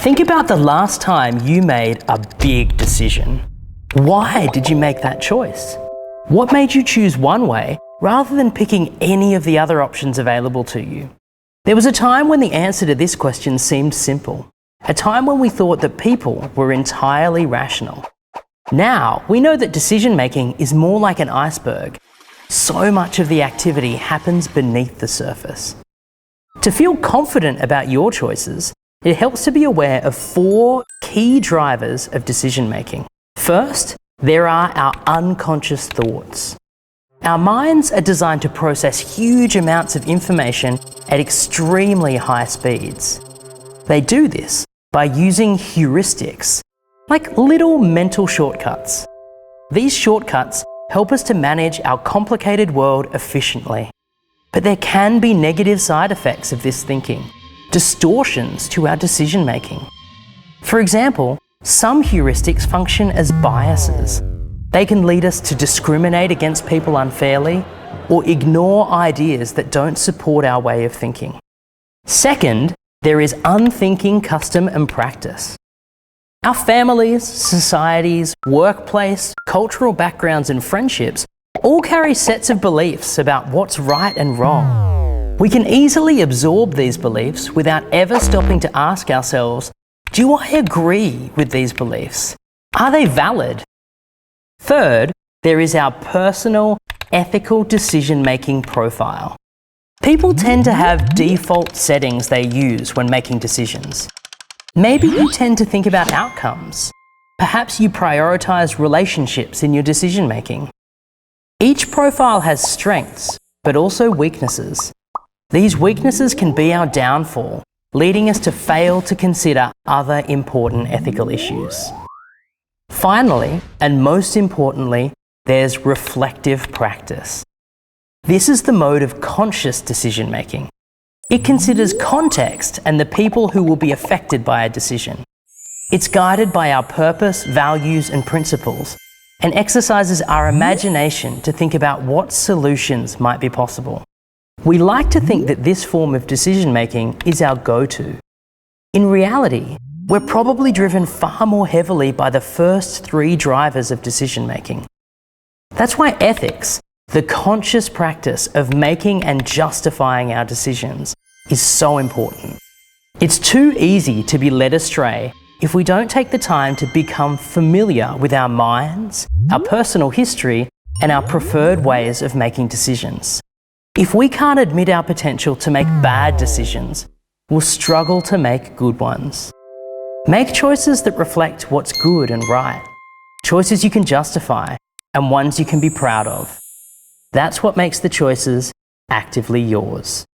Think about the last time you made a big decision. Why did you make that choice? What made you choose one way rather than picking any of the other options available to you? There was a time when the answer to this question seemed simple, a time when we thought that people were entirely rational. Now, we know that decision-making is more like an iceberg. So much of the activity happens beneath the surface. To feel confident about your choices, it helps to be aware of 4 key drivers of decision-making. First, there are our unconscious thoughts. Our minds are designed to process huge amounts of information at extremely high speeds. They do this by using heuristics, like little mental shortcuts. These shortcuts help us to manage our complicated world efficiently. But there can be negative side effects of this thinking, distortions to our decision-making. For example, some heuristics function as biases. They can lead us to discriminate against people unfairly or ignore ideas that don't support our way of thinking. Second, there is unthinking custom and practice. Our families, societies, workplace, cultural backgrounds and friendships all carry sets of beliefs about what's right and wrong. We can easily absorb these beliefs without ever stopping to ask ourselves, do I agree with these beliefs? Are they valid? Third, there is our personal, ethical decision-making profile. People tend to have default settings they use when making decisions. Maybe you tend to think about outcomes. Perhaps you prioritize relationships in your decision-making. Each profile has strengths, but also weaknesses. These weaknesses can be our downfall, leading us to fail to consider other important ethical issues. Finally, and most importantly, there's reflective practice. This is the mode of conscious decision-making. It considers context and the people who will be affected by a decision. It's guided by our purpose, values, and principles, and exercises our imagination to think about what solutions might be possible. We like to think that this form of decision-making is our go-to. In reality, we're probably driven far more heavily by the first 3 drivers of decision-making. That's why ethics, the conscious practice of making and justifying our decisions, is so important. It's too easy to be led astray if we don't take the time to become familiar with our minds, our personal history, and our preferred ways of making decisions. If we can't admit our potential to make bad decisions, we'll struggle to make good ones. Make choices that reflect what's good and right, choices you can justify, and ones you can be proud of. That's what makes the choices actively yours.